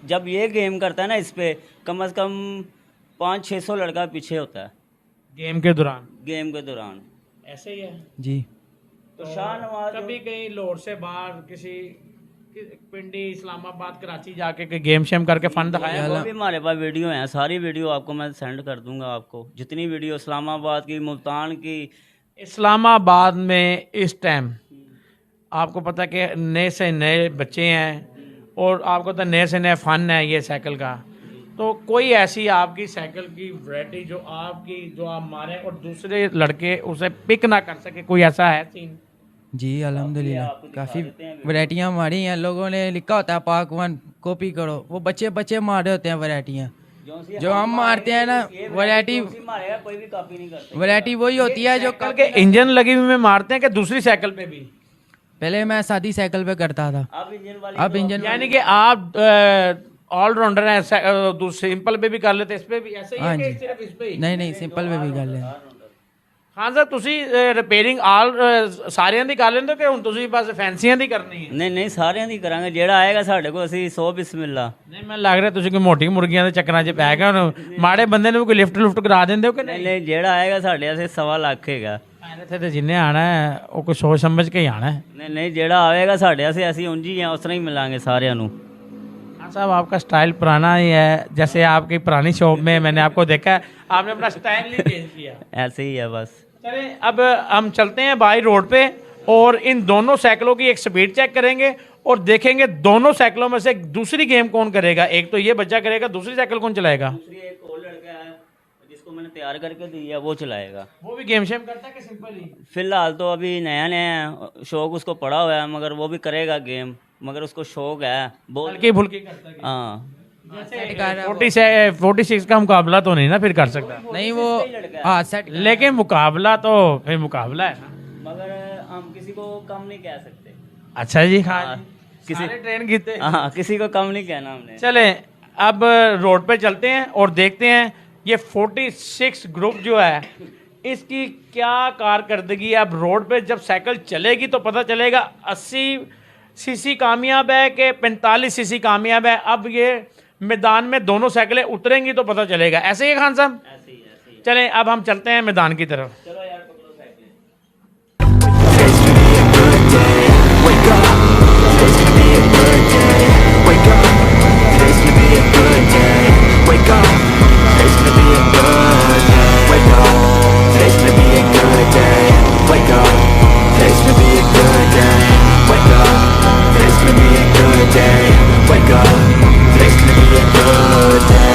जब ये गेम करता है ना, इस पे कम से कम 500-600 लड़का पीछे होता है गेम के दौरान? गेम के दौरान ऐसे ही है। जी। तो शाहनवाज कभी कहीं लाहौर से बाहर किसी पिंडी, इस्लामाबाद, कराची जाके कोई गेम शेम करके फन दिखाया? वो भी हमारे पास वीडियो हैं, सारी वीडियो आपको मैं सेंड कर दूंगा, आपको जितनी वीडियो इस्लामाबाद की, मुल्तान की। इस्लामाबाद में इस टाइम आपको पता है कि नए से नए बच्चे हैं और आपको तो नए से नए फन है ये साइकिल का, तो कोई ऐसी आपकी साइकिल की वैरायटी जो आप मारें और दूसरे लड़के उसे पिक ना कर सके, कोई ऐसा है सीन? जी अल्हम्दुलिल्लाह काफ़ी वैरायटियाँ मारी हैं, लोगों ने लिखा होता है पार्क 1 कॉपी करो, वो बच्चे मार रहे होते हैं वैरायटियाँ। जो हम मारते हैं ना वैरायटी कोई भी कॉपी नहीं करते, वैरायटी वही होती है जो साइकिल के इंजन लगी हुई में मारते हैं कि दूसरी साइकिल पे भी? पहले मैं सादी साइकिल पे करता था, अब इंजन यानी कि आप ऑलराउंडर हैं, सिंपल पे भी कर लेते, इस पे भी ऐसे ही हाँ है कि जी। सिर्फ इस पे ही? नहीं सिंपल पे भी कर लें। ਖਾਨ ਸਾਹਿਬ ਤੁਸੀਂ ਰਿਪੇਅਰਿੰਗ ਆਲ ਸਾਰਿਆਂ ਦੀ ਕਰ ਲੈਂਦੇ ਹੋ ਕਿ ਹੁਣ ਤੁਸੀਂ ਬਸ ਫੈਂਸੀਆਂ ਦੀ ਕਰਨੀ ਹੈ? ਨਹੀਂ ਸਾਰਿਆਂ ਦੀ ਕਰਾਂਗੇ, ਜਿਹੜਾ ਆਏਗਾ ਸਾਡੇ ਕੋਲ ਅਸੀਂ 100 ਬਿਸਮਿਲ੍ਲਾ। ਨਹੀਂ ਮੈਨੂੰ ਲੱਗ ਰਿਹਾ ਤੁਸੀਂ ਕੋਈ ਮੋਟੀ ਮੁਰਗੀਆਂ ਦੇ ਚੱਕਰਾਂ 'ਚ ਪੈ ਗਏ ਹੁਣ, ਮਾੜੇ ਬੰਦੇ ਨੂੰ ਕੋਈ ਲਿਫਟ ਕਰਾ ਦਿੰਦੇ ਹੋ ਕਿ ਨਹੀਂ? ਨਹੀਂ ਜਿਹੜਾ ਆਏਗਾ ਸਾਡੇ ਵਾਸਤੇ 1.25 ਲੱਖ ਹੈਗਾ। ਇੱਥੇ ਤੇ ਜਿੰਨੇ ਆਣਾ ਹੈ ਉਹ ਕੋਈ ਸੋਚ ਸਮਝ ਕੇ ਹੀ ਆਣਾ ਹੈ। ਨਹੀਂ ਜਿਹੜਾ ਆਵੇਗਾ ਸਾਡੇ ਵਾਸਤੇ ਅਸੀਂ ਉਂਝ ਹੀ ਆ, ਉਸ ਤਰ੍ਹਾਂ ਹੀ ਮਿਲਾਂਗੇ ਸਾਰਿਆਂ ਨੂੰ। खान साहब आपका स्टाइल पुराना ही है, जैसे आपकी पुरानी शॉप में मैंने आपको देखा है, आपने अपना स्टाइल नहीं चेंज किया। ऐसे ही है बस। चलें अब हम चलते हैं बाई रोड पे और इन दोनों साइकिलों की एक स्पीड चेक करेंगे और देखेंगे दोनों साइकिलों में से दूसरी गेम कौन करेगा। एक तो ये बच्चा करेगा, दूसरी साइकिल कौन चलाएगा? दूसरी एक और लड़का है जिसको मैंने तैयार करके दी है, वो चलाएगा। वो भी गेम शेम करता है कि सिंपल ही? फिलहाल तो अभी नया शौक उसको पड़ा हुआ है, मगर वो भी करेगा गेम, मगर उसको शौक है बहुत। हल्की फुल्की करता है। हाँ 46 का मुकाबला तो नहीं ना फिर कर सकता? नहीं वो हाँ सेट, लेकिन मुकाबला तो फिर मुकाबला है ना, मगर हम किसी को कम नहीं कह सकते। अच्छा जी। हाँ हाँ, किसी ट्रेन जीते। हाँ किसी को कम नहीं कहना हमने। चले अब रोड पे चलते हैं और देखते हैं ये 46 ग्रुप जो है इसकी क्या कारकर्दगी है। अब रोड पे जब साइकिल चलेगी तो पता चलेगा 80 सीसी कामयाब है कि 45 सीसी कामयाब है? अब ये मैदान में दोनों साइकिलें उतरेंगी तो पता चलेगा। ऐसे ही है खान साहब? ऐसे ही चलें अब हम चलते हैं मैदान की तरफ। चलो यार पकड़ो cycle. Today's gonna be a good day. Wake up. Today's gonna be a good day. Wake up. Today's gonna be a good day. Wake up. Today's gonna be a good day. Wake up. Today's gonna be a good day. Wake up. Today's gonna be a good day. Wake up. Today's gonna be a good day. Wake up. Today's gonna be a good day.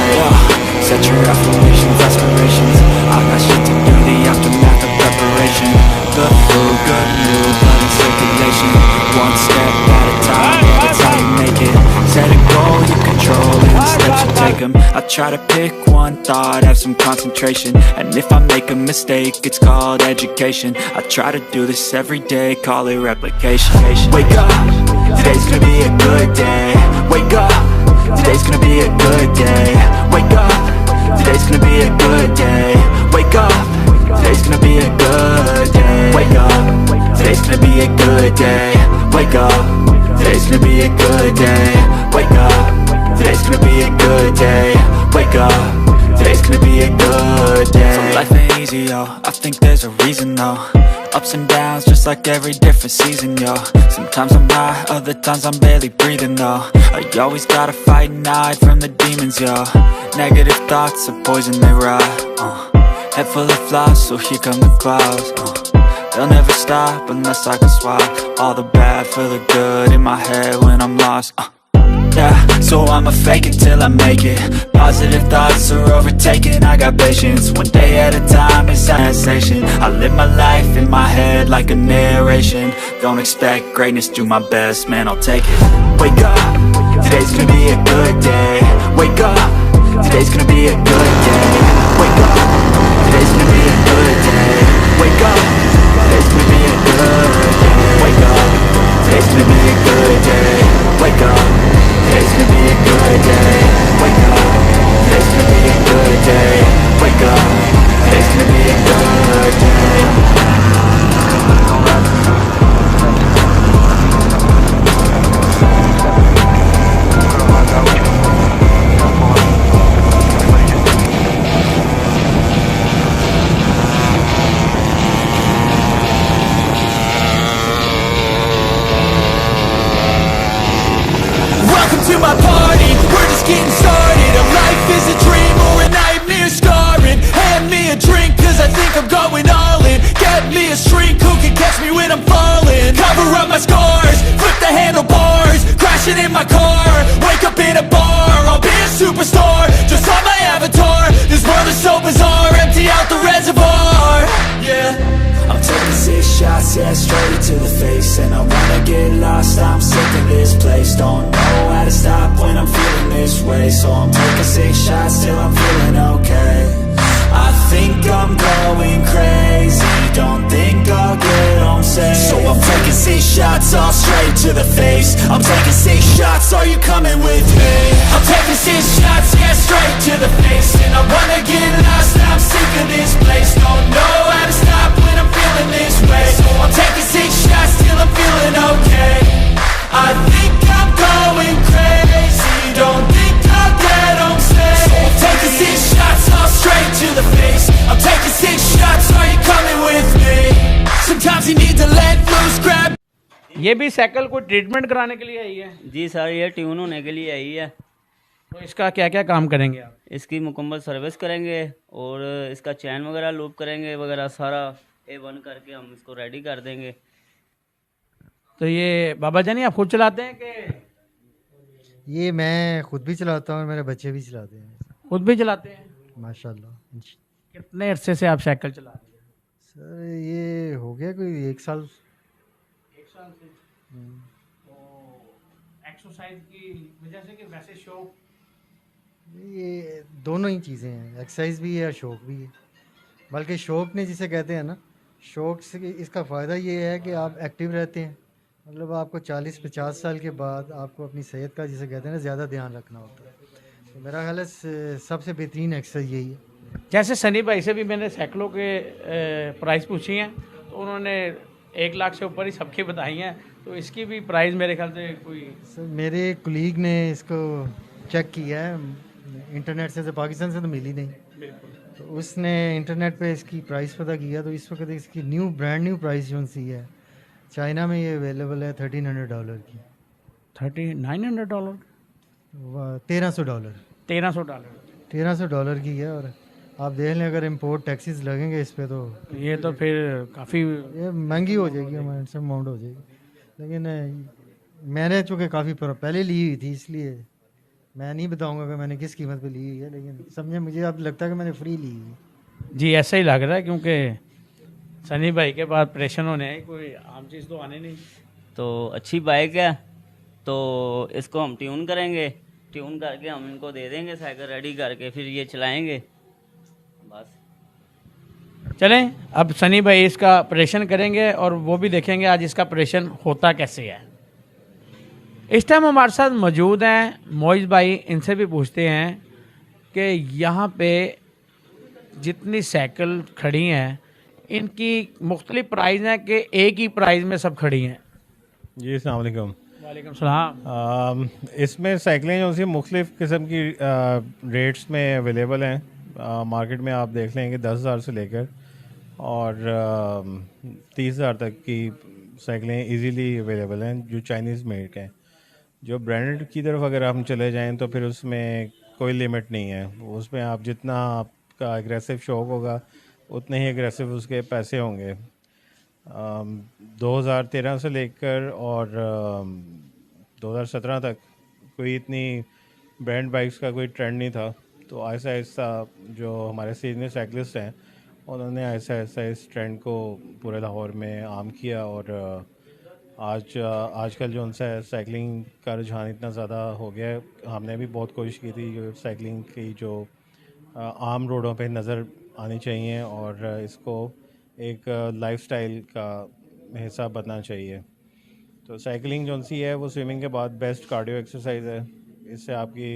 Set your affirmations, aspirations. I got shit to do, the aftermath of preparation. Good food, good mood, blood in circulation. One step at a time, yeah, that's how you make it. Set a goal, you control it, the steps you take 'em. I try to pick one thought, have some concentration. And if I make a mistake, it's called education. I try to do this every day, call it replication. Wake up, today's gonna be a good day. Wake up, today's gonna be a good day. Wake up, today's gonna be a good day. Wake up, today's gonna be a good day. Wake up, today's gonna be a good day. Wake up, today's gonna be a good day. Wake up, today's gonna be a good day. Wake up, today's gonna be a good day. So life ain't easy, yo, I think there's a reason though. Ups and downs, just like every different season, yo. Sometimes I'm high, other times I'm barely breathing, though. You always gotta fight and hide from the demons, yo. Negative thoughts are poison, they rot. Head full of flies, so here come the clouds. They'll never stop unless I can swap all the bad for the good in my head when I'm lost. Yeah, so I'ma fake it till I make it. Positive thoughts are overtaken, I got patience. One day at a time, it's sensation. I live my life in my head like a narration. Don't expect greatness, do my best, man, I'll take it. Wake up, today's gonna be a good day. Wake up, today's gonna be a good day. Wake up, today's gonna be a good day. Wake up, today's gonna be a good day. Wake up, today's gonna be a good day. Wake up, today's gonna be a good day. Wake up, today's gonna be a good day. Wake up, today's gonna be a good day. Welcome to my party, we're just getting started. A life is a dream or a nightmare scarring. Hand me a drink cause I think I'm going all in. Get me a shrink who can catch me when I'm falling. Cover up my scars, flip the handlebars. Crashing in my car, wake up in a bar. I'll be a superstar, just on my avatar. This world is so bizarre, empty out the reservoir. Yeah, I'm taking 6 shots, yeah, straight to the face. And I wanna get lost, I'm sick of this place. Don't know how to stop when I'm feeling this way. So I'm taking 6 shots till I'm feeling okay. I think I'm going crazy, don't think I'll get home safe. So I'm taking 6 shots, all straight to the face. I'm taking 6 shots, are you coming with me? I'm taking 6 shots, yeah, straight to the face. And I wanna get lost, I'm sick of this place. Don't know how to stop when I'm feeling this way. So I'm taking 6 shots till I'm feeling okay. I think I'm going crazy, don't think I'll get home safe. So I'm taking 6 shots, all straight to the face. I'm taking 6 shots, are you coming with me? Sometimes you need to let loose, grab. ये भी साइकिल को ट्रीटमेंट कराने के लिए आई है? जी सर, ये ट्यून होने के लिए आई है। तो इसका क्या क्या काम करेंगे आप? इसकी मुकम्मल सर्विस करेंगे और इसका चैन वगैरह लूप करेंगे वगैरह, सारा A1 करके हम इसको रेडी कर देंगे। तो ये बाबा जानी आप खुद चलाते हैं कि? ये मैं खुद भी चलाता हूँ और मेरे बच्चे भी चलाते हैं। खुद भी चलाते हैं? माशाल्लाह। कितने अरसे से आप साइकिल चला रहे हैं? सर ये हो गया कोई 1 साल। 1 साल से? तो एक्सरसाइज की वजह से कि वैसे शौक? ये दोनों ही चीज़ें हैं, एक्सरसाइज भी है और शौक़ भी है। बल्कि शौक़ ने जिसे कहते हैं ना, शौक़ से इसका फ़ायदा ये है कि आप एक्टिव रहते हैं। मतलब आपको 40-50 साल के बाद आपको अपनी सेहत का जिसे कहते हैं ना ज़्यादा ध्यान रखना होता है। तो मेरा ख्याल है सबसे बेहतरीन एक्सरसाइज यही है। जैसे सनी भाई से भी मैंने साइकिलों के प्राइस पूछी हैं तो उन्होंने 1 लाख से ऊपर ही सबकी बताई हैं। तो इसकी भी प्राइस मेरे ख्याल से कोई सर मेरे कुलीग ने इसको चेक किया है इंटरनेट से, तो पाकिस्तान से तो मिली नहीं, तो उसने इंटरनेट पे इसकी प्राइस पता किया, तो इस वक्त इसकी ब्रांड न्यू प्राइस जो सी है चाइना में ये अवेलेबल है $1300 की, $900, $1300 $1300 की है। और आप देख लें अगर इंपोर्ट टैक्सेस लगेंगे इस पे तो ये तो फिर काफ़ी ये महंगी हो जाएगी, अमाउंट हो जाएगी। लेकिन मैंने चूँकि काफ़ी पहले ली हुई थी, इसलिए मैं नहीं बताऊंगा कि मैंने किस कीमत पे ली हुई है, लेकिन समझे मुझे अब लगता है कि मैंने फ्री ली हुई है। जी ऐसा ही लग रहा है, क्योंकि सनी भाई के बाद ऑपरेशन होने हैं, कोई आम चीज़ तो आने नहीं। तो अच्छी बाइक है, तो इसको हम ट्यून करेंगे, ट्यून करके हम इनको दे देंगे साइकिल रेडी करके, फिर ये चलाएंगे बस। चलें अब सनी भाई इसका ऑपरेशन करेंगे और वो भी देखेंगे आज इसका ऑपरेशन होता कैसे है। इस टाइम हमारे साथ मौजूद हैं मोइज़ भाई, इनसे भी पूछते हैं कि यहाँ पे जितनी साइकिल खड़ी हैं इनकी मुख्तलिफ प्राइस हैं कि एक ही प्राइस में सब खड़ी हैं। जी अस्सलाम वालेकुम। वालेकुम सलाम। इसमें साइकिलें जो सी मुख्तलिफ़ किस्म की रेट्स में अवेलेबल हैं। मार्केट में आप देख लेंगे 10,000 से लेकर और 30,000 तक की साइकिलें इजीली अवेलेबल हैं जो चाइनीज़ मेड के हैं। जो ब्रांडेड की तरफ अगर हम चले जाएं तो फिर उसमें कोई लिमिट नहीं है, उसमें आप जितना आपका एग्रेसिव शौक होगा उतने ही एग्रेसिव उसके पैसे होंगे। 2013 से लेकर और 2017 तक कोई इतनी ब्रांड बाइक्स का कोई ट्रेंड नहीं था, तो ऐसा ऐसा जो हमारे सीनियर साइकिलिस्ट हैं उन्होंने ऐसा ऐसा इस ट्रेंड को पूरे लाहौर में आम किया। और आजकल जो उनसे साइकिलिंग का रुझान इतना ज़्यादा हो गया है, हमने भी बहुत कोशिश की थी जो साइकिलिंग की जो आम रोडों पे नज़र आनी चाहिए और इसको एक लाइफस्टाइल का हिस्सा बनना चाहिए। तो साइकिलिंग जो सी है वो स्विमिंग के बाद बेस्ट कार्डियो एक्सरसाइज है। इससे आपकी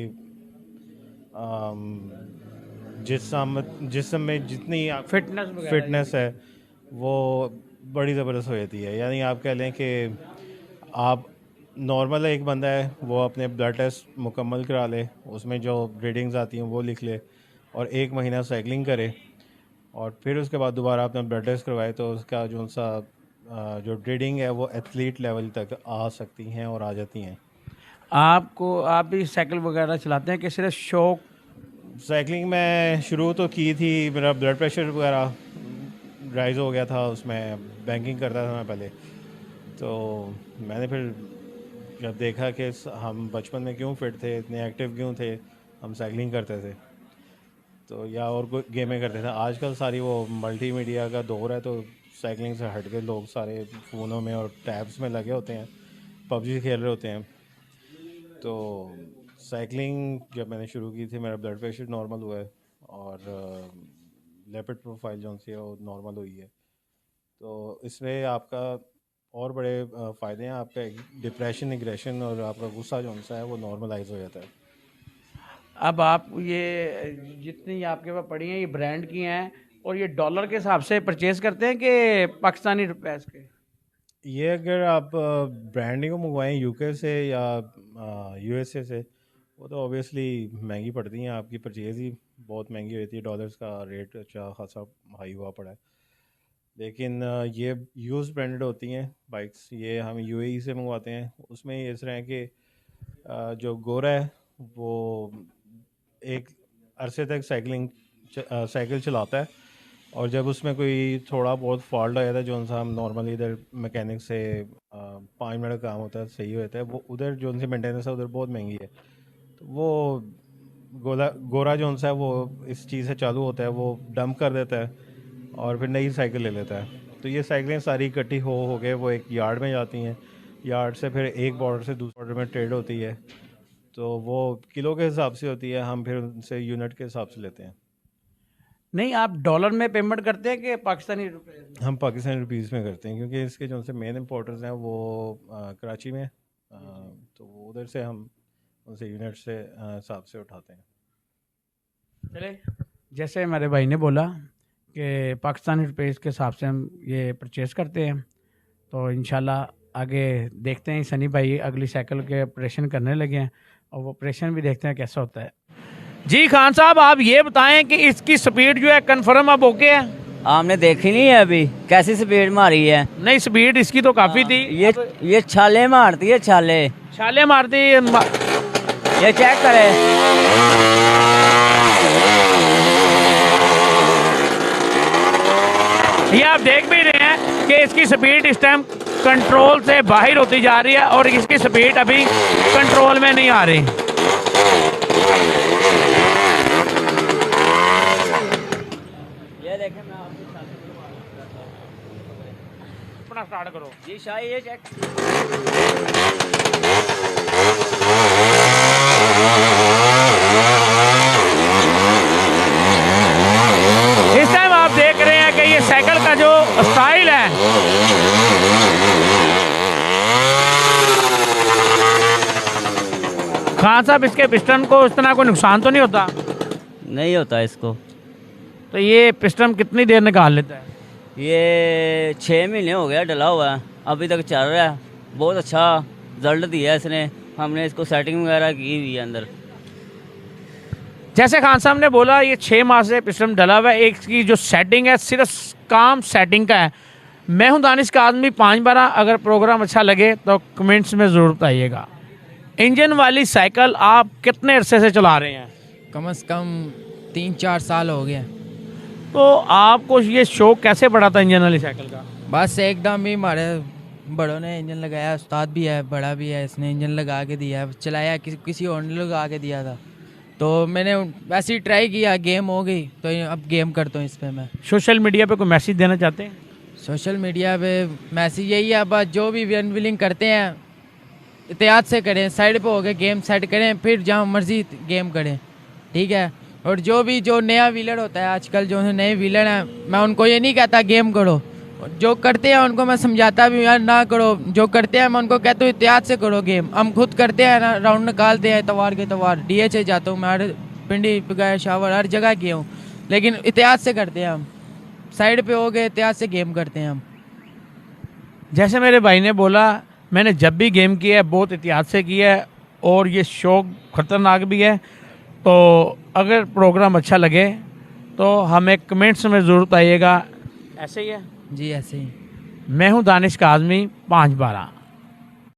जिस्म में जितनी फिटनेस है वो बड़ी ज़बरदस्त हो जाती है। यानी आप कह लें कि आप नॉर्मल एक बंदा है वो अपने ब्लड टेस्ट मुकम्मल करा ले, उसमें जो रीडिंग्स आती हैं वो लिख ले और 1 महीना साइकिलिंग करे और फिर उसके बाद दोबारा अपना ब्लड टेस्ट करवाए, तो उसका जो सा जो रीडिंग है वो एथलीट लेवल तक आ सकती हैं और आ जाती हैं। आप भी साइकिल वगैरह चलाते हैं कि सिर्फ शौक? साइकिलिंग में शुरू तो की थी, मेरा ब्लड प्रेशर वगैरह राइज हो गया था, उसमें बैंकिंग करता था मैं पहले, तो मैंने फिर जब देखा कि हम बचपन में क्यों फिट थे, इतने एक्टिव क्यों थे, हम साइकिलिंग करते थे तो या और कोई गेमें करते थे। आजकल सारी वो मल्टीमीडिया का दौर है, तो साइकिलिंग से हट के लोग सारे फ़ोनों में और टैब्स में लगे होते हैं, पबजी खेल रहे होते हैं। तो साइकिलिंग जब मैंने शुरू की थी मेरा ब्लड प्रेशर नॉर्मल हुआ है और लिपिड प्रोफाइल जो सी है वो नॉर्मल हुई है। तो इसमें आपका और बड़े फ़ायदे हैं, आपका डिप्रेशन, एग्रेशन और आपका गुस्सा जो सा है वो नॉर्मलाइज हो जाता है। अब आप ये जितनी आपके पास पड़ी हैं ये ब्रांड की हैं और ये डॉलर के हिसाब से परचेज़ करते हैं कि पाकिस्तानी रुपये के? ये अगर आप ब्रांडिंग को मंगवाएं यूके से या यूएसए से वो तो ऑब्वियसली महंगी पड़ती हैं, आपकी परचेज़ ही बहुत महंगी होती है, डॉलर्स का रेट अच्छा खासा हाई हुआ पड़ा है। लेकिन ये यूज़ ब्रांडेड होती हैं बाइक्स, ये हम यूएई से मंगवाते हैं। उसमें इस तरह के जो गोरा है वो एक अरसे तक साइकिल चलाता है और जब उसमें कोई थोड़ा बहुत फॉल्ट आ जाता है जो हम नॉर्मली इधर मैकेनिक से 5 मिनट का काम होता है सही हो जाता है, वो उधर जो उनसे मेंटेनेंस है उधर बहुत महंगी है। तो वो गोरा जो है वो इस चीज़ से चालू होता है, वो डंप कर देता है और फिर नई साइकिल ले लेता है। तो ये साइकिलें सारी इकट्ठी हो गए वो एक यार्ड में जाती हैं, यार्ड से फिर एक बॉर्डर से दूसरे बॉर्डर में ट्रेड होती है, तो वो किलो के हिसाब से होती है, हम फिर उनसे यूनिट के हिसाब से लेते हैं। नहीं, आप डॉलर में पेमेंट करते हैं कि पाकिस्तानी रुपये? हम पाकिस्तानी रुपीज़ में करते हैं क्योंकि इसके जो से मेन इम्पोर्टर्स हैं वो कराची में, तो उधर से हम उनसे यूनिट से हिसाब से उठाते हैं। चले, जैसे हमारे भाई ने बोला कि पाकिस्तानी रुपये के हिसाब से हम ये परचेज़ करते हैं, तो इंशाल्लाह आगे देखते हैं सनी भाई अगली साइकिल के ऑपरेशन करने लगे हैं और वो ऑपरेशन भी देखते हैं कैसा होता है। जी खान साहब, आप ये बताएं कि इसकी स्पीड जो है कंफर्म अब ओके है? आपने देखी नहीं है अभी कैसी स्पीड मारी है? नहीं, स्पीड इसकी तो काफ़ी थी। ये छाले मारती है, छाले मारती ये चेक करे। ये आप देख भी रहे हैं कि इसकी स्पीड इस टाइम कंट्रोल से बाहर होती जा रही है और इसकी स्पीड अभी कंट्रोल में नहीं आ रही। ये देखें, मैं आपको अपना स्टार्ट करो जी शाही, ये चेक। इस टाइम आप देख रहे हैं कि ये साइकिल का जो स्टाइल है खान साहब, इसके पिस्टन को इस तरह कोई नुकसान तो नहीं होता? नहीं होता इसको। तो ये पिस्टन कितनी देर निकाल लेता है? ये 6 महीने हो गया डला हुआ है, अभी तक चल रहा है। बहुत अच्छा रिजल्ट दिया इसने। हमने इसको सेटिंग वगैरह की हुई है अंदर। जैसे खान साहब ने बोला ये 6 माह से पिस्टन डला हुआ है। एक की जो सेटिंग है सिर्फ काम सेटिंग का है। मैं हूं दानिश काज़मी 512। अगर प्रोग्राम अच्छा लगे तो कमेंट्स में ज़रूर बताइएगा। इंजन वाली साइकिल आप कितने अरसे से चला रहे हैं? कम से कम 3-4 साल हो गया। तो आपको ये शौक कैसे बढ़ा था इंजन वाली साइकिल का? बस एकदम ही हमारे बड़ों ने इंजन लगाया, उस्ताद भी है, बड़ा भी है, इसने इंजन लगा के दिया, चलाया, किसी और ने लगा के दिया था। तो मैंने वैसे ही ट्राई किया, गेम हो गई तो अब गेम करता हूँ इस पर। मैं सोशल मीडिया पे कोई मैसेज देना चाहते हैं? सोशल मीडिया पे मैसेज यही है, बस जो भी अनविलिंग करते हैं एहतियात से करें, साइड पे होकर गेम सेट करें, फिर जहाँ मर्जी गेम करें, ठीक है। और जो नया व्हीलर होता है आजकल, जो नए व्हीलर हैं, मैं उनको ये नहीं कहता गेम करो। जो करते हैं उनको मैं समझाता भी यार ना करो। जो करते हैं मैं उनको कहता हूँ एहतियात से करो गेम। हम खुद करते हैं ना, राउंड निकालते हैं तवार के तवार, DH जाता हूँ मैं, हर पिंडी गया, शावर हर जगह गया हूँ, लेकिन एहतियात से करते हैं हम। साइड पे हो गए, एहतियात से गेम करते हैं हम। जैसे मेरे भाई ने बोला, मैंने जब भी गेम किया है बहुत एहतियात से किया है और ये शौक ख़तरनाक भी है। तो अगर प्रोग्राम अच्छा लगे तो हमें कमेंट्स में ज़रूर बताइएगा। ऐसे ही है जी, ऐसे ही। मैं हूं दानिश काज़मी 512।